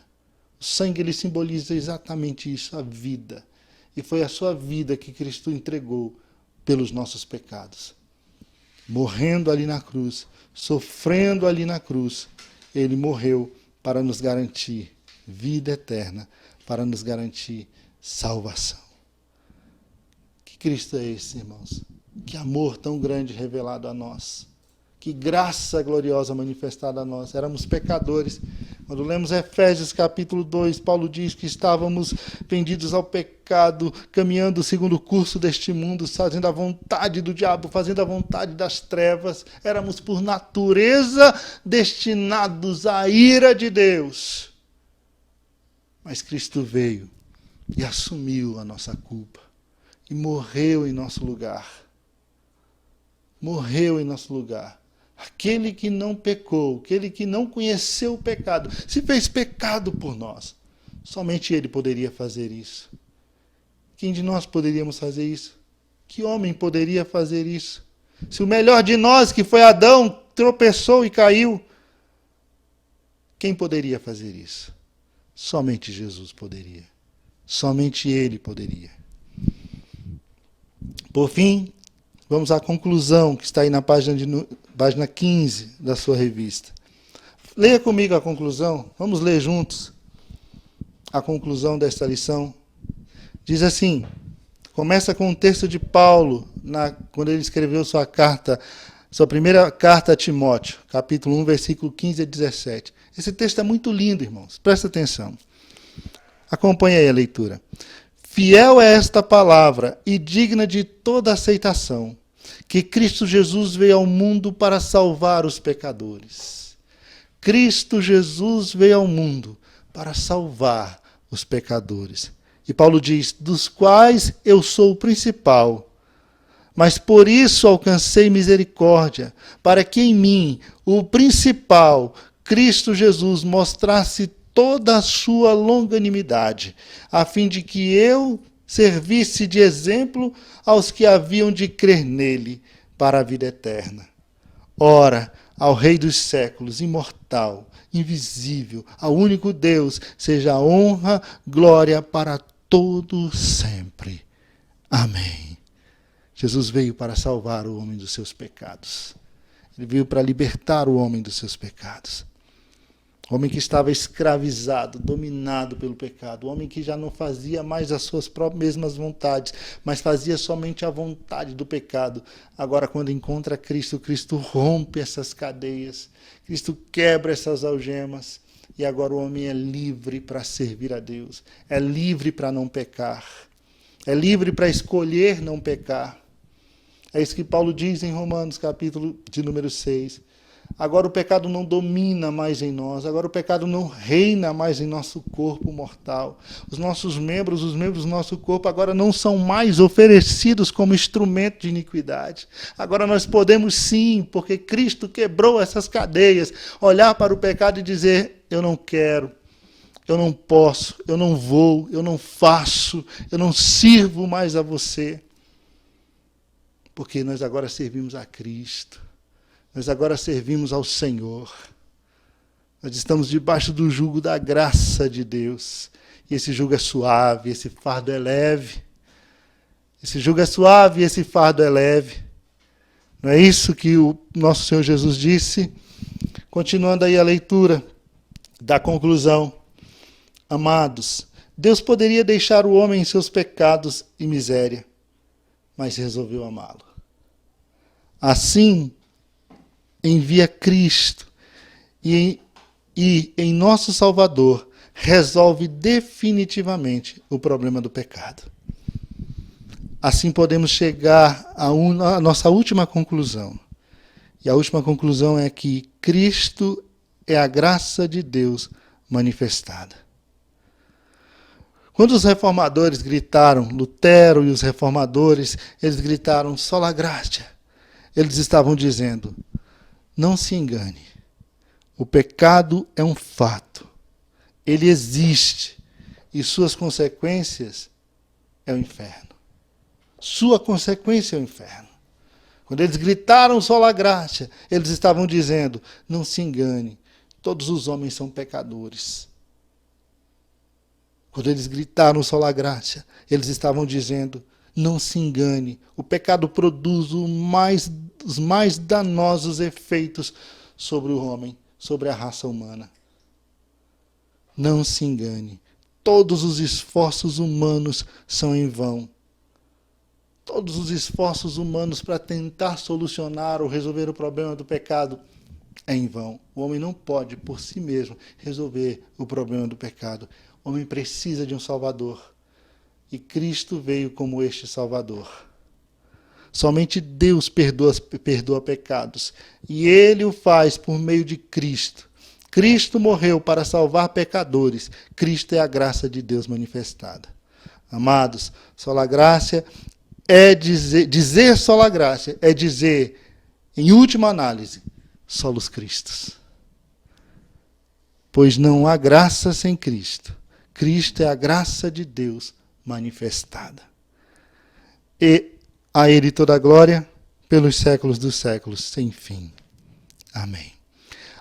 O sangue, ele simboliza exatamente isso, a vida. E foi a sua vida que Cristo entregou pelos nossos pecados. Morrendo ali na cruz, sofrendo ali na cruz, ele morreu para nos garantir vida eterna, para nos garantir salvação. Que Cristo é esse, irmãos? Que amor tão grande revelado a nós. Que graça gloriosa manifestada a nós. Éramos pecadores. Quando lemos Efésios capítulo 2, Paulo diz que estávamos vendidos ao pecado, caminhando segundo o curso deste mundo, fazendo a vontade do diabo, fazendo a vontade das trevas. Éramos por natureza destinados à ira de Deus. Mas Cristo veio e assumiu a nossa culpa e morreu em nosso lugar. Morreu em nosso lugar. Aquele que não pecou, aquele que não conheceu o pecado, se fez pecado por nós. Somente ele poderia fazer isso. Quem de nós poderíamos fazer isso? Que homem poderia fazer isso? Se o melhor de nós, que foi Adão, tropeçou e caiu, quem poderia fazer isso? Somente Jesus poderia. Somente ele poderia. Por fim, vamos à conclusão que está aí na página 15 da sua revista. Leia comigo a conclusão. Vamos ler juntos a conclusão desta lição. Diz assim, começa com um texto de Paulo, quando ele escreveu sua primeira carta a Timóteo, capítulo 1, versículo 15 a 17. Esse texto é muito lindo, irmãos. Presta atenção. Acompanhe aí a leitura. Fiel é esta palavra e digna de toda aceitação, que Cristo Jesus veio ao mundo para salvar os pecadores. Cristo Jesus veio ao mundo para salvar os pecadores. E Paulo diz, dos quais eu sou o principal. Mas por isso alcancei misericórdia, para que em mim, o principal, Cristo Jesus, mostrasse toda a sua longanimidade, a fim de que eu servisse de exemplo aos que haviam de crer nele para a vida eterna. Ora, ao Rei dos séculos, imortal, invisível, ao único Deus, seja honra, glória para todo sempre. Amém. Jesus veio para salvar o homem dos seus pecados. Ele veio para libertar o homem dos seus pecados. O homem que estava escravizado, dominado pelo pecado. O homem que já não fazia mais as suas mesmas vontades, mas fazia somente a vontade do pecado. Agora, quando encontra Cristo, Cristo rompe essas cadeias. Cristo quebra essas algemas. E agora o homem é livre para servir a Deus. É livre para não pecar. É livre para escolher não pecar. É isso que Paulo diz em Romanos, capítulo de número 6. Agora o pecado não domina mais em nós, agora o pecado não reina mais em nosso corpo mortal. Os membros do nosso corpo agora não são mais oferecidos como instrumento de iniquidade. Agora nós podemos sim, porque Cristo quebrou essas cadeias, olhar para o pecado e dizer: eu não quero, eu não posso, eu não vou, eu não faço, eu não sirvo mais a você. Porque nós agora servimos a Cristo. Nós agora servimos ao Senhor. Nós estamos debaixo do jugo da graça de Deus. E esse jugo é suave, esse fardo é leve. Esse jugo é suave e esse fardo é leve. Não é isso que o nosso Senhor Jesus disse? Continuando aí a leitura da conclusão. Amados, Deus poderia deixar o homem em seus pecados e miséria, mas resolveu amá-lo. Assim, envia Cristo e em nosso Salvador resolve definitivamente o problema do pecado. Assim podemos chegar à nossa última conclusão. E a última conclusão é que Cristo é a graça de Deus manifestada. Quando os reformadores gritaram, Lutero e os reformadores, eles gritaram sola gratia, eles estavam dizendo: não se engane, o pecado é um fato, ele existe e suas consequências é o inferno. Sua consequência é o inferno. Quando eles gritaram sola gratia, eles estavam dizendo: não se engane, todos os homens são pecadores. Quando eles gritaram sola gratia, eles estavam dizendo: não se engane, o pecado produz os mais danosos efeitos sobre o homem, sobre a raça humana. Não se engane, todos os esforços humanos são em vão. Todos os esforços humanos para tentar solucionar ou resolver o problema do pecado é em vão. O homem não pode, por si mesmo, resolver o problema do pecado. O homem precisa de um Salvador. E Cristo veio como este Salvador. Somente Deus perdoa pecados. E Ele o faz por meio de Cristo. Cristo morreu para salvar pecadores. Cristo é a graça de Deus manifestada. Amados, sola gratia é dizer sola gratia, é dizer, em última análise, solos Christus. Pois não há graça sem Cristo. Cristo é a graça de Deus manifestada. E a Ele toda a glória, pelos séculos dos séculos, sem fim. Amém.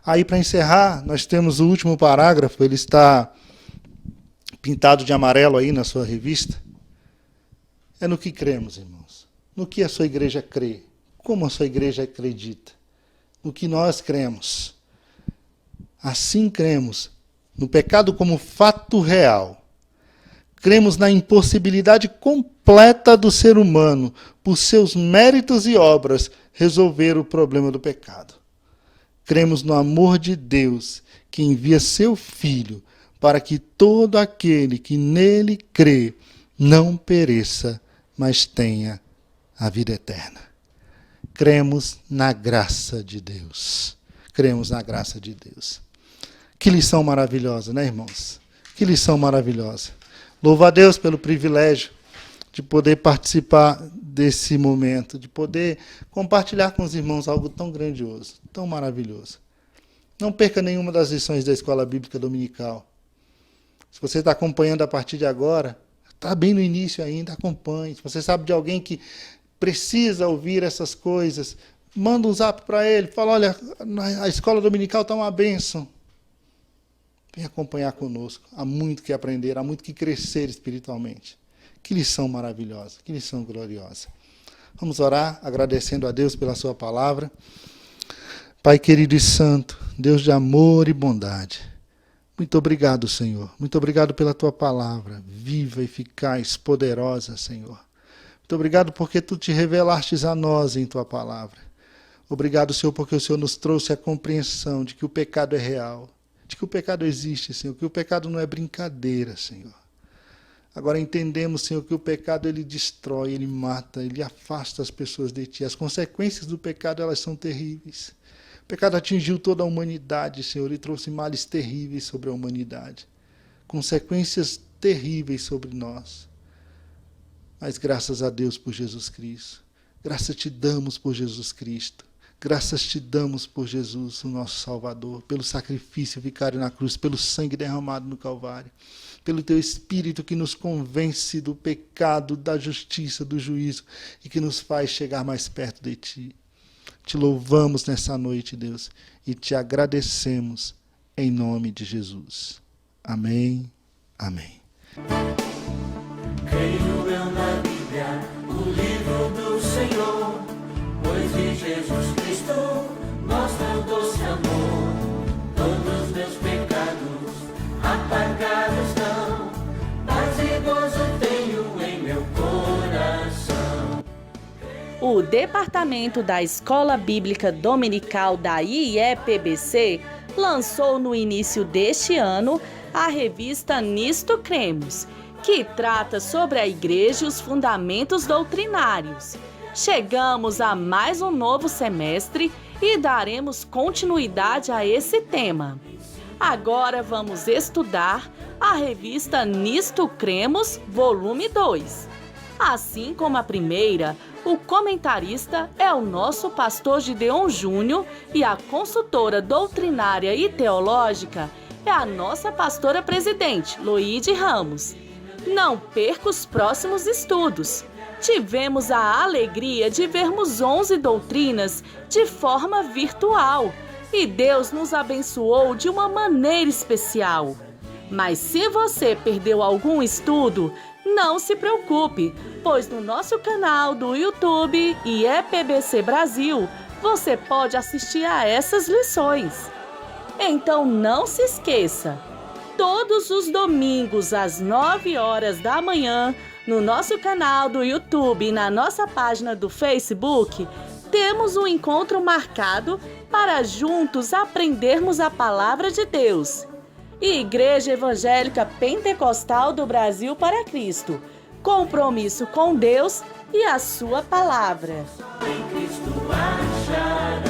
Aí, para encerrar, nós temos o último parágrafo, ele está pintado de amarelo aí na sua revista. É no que cremos, irmãos. No que a sua igreja crê. Como a sua igreja acredita. No que nós cremos. Assim cremos no pecado como fato real. Cremos na impossibilidade completa do ser humano, por seus méritos e obras, resolver o problema do pecado. Cremos no amor de Deus, que envia seu Filho, para que todo aquele que nele crê não pereça, mas tenha a vida eterna. Cremos na graça de Deus. Cremos na graça de Deus. Que lição maravilhosa, né, irmãos? Que lição maravilhosa. Louvo a Deus pelo privilégio de poder participar desse momento, de poder compartilhar com os irmãos algo tão grandioso, tão maravilhoso. Não perca nenhuma das lições da Escola Bíblica Dominical. Se você está acompanhando a partir de agora, está bem no início ainda, acompanhe. Se você sabe de alguém que precisa ouvir essas coisas, manda um zap para ele, fala: olha, a Escola Dominical está uma bênção. Vem acompanhar conosco. Há muito que aprender, há muito que crescer espiritualmente. Que lição maravilhosa, que lição gloriosa. Vamos orar agradecendo a Deus pela sua palavra. Pai querido e santo, Deus de amor e bondade, muito obrigado, Senhor. Muito obrigado pela tua palavra, viva, eficaz, poderosa, Senhor. Muito obrigado porque tu te revelastes a nós em tua palavra. Obrigado, Senhor, porque o Senhor nos trouxe a compreensão de que o pecado é real, de que o pecado existe, Senhor, que o pecado não é brincadeira, Senhor. Agora entendemos, Senhor, que o pecado ele destrói, ele mata, ele afasta as pessoas de Ti. As consequências do pecado, elas são terríveis. O pecado atingiu toda a humanidade, Senhor, e trouxe males terríveis sobre a humanidade. Consequências terríveis sobre nós. Mas graças a Deus por Jesus Cristo. Graças te damos por Jesus Cristo. Graças te damos por Jesus, o nosso Salvador, pelo sacrifício vicário na cruz, pelo sangue derramado no Calvário, pelo teu Espírito que nos convence do pecado, da justiça, do juízo e que nos faz chegar mais perto de ti. Te louvamos nessa noite, Deus, e te agradecemos em nome de Jesus. Amém. Amém. Creio eu na Bíblia, o livro do Senhor, pois de Jesus Cristo mostra o doce amor. Todos meus pecados apagados estão, paz e gozo tenho em meu coração. O Departamento da Escola Bíblica Dominical da IEPBC lançou no início deste ano a revista Nisto Cremos, que trata sobre a Igreja e os fundamentos doutrinários. Chegamos a mais um novo semestre e daremos continuidade a esse tema. Agora vamos estudar a revista Nisto Cremos, volume 2. Assim como a primeira, o comentarista é o nosso pastor Gideon Júnior e a consultora doutrinária e teológica é a nossa pastora presidente, Loide Ramos. Não perca os próximos estudos. Tivemos a alegria de vermos 11 doutrinas de forma virtual e Deus nos abençoou de uma maneira especial. Mas se você perdeu algum estudo, não se preocupe, pois no nosso canal do YouTube IEPBC Brasil, você pode assistir a essas lições. Então não se esqueça, todos os domingos às 9 horas da manhã, no nosso canal do YouTube e na nossa página do Facebook, temos um encontro marcado para juntos aprendermos a Palavra de Deus. Igreja Evangélica Pentecostal do Brasil para Cristo. Compromisso com Deus e a sua palavra. Em Cristo achará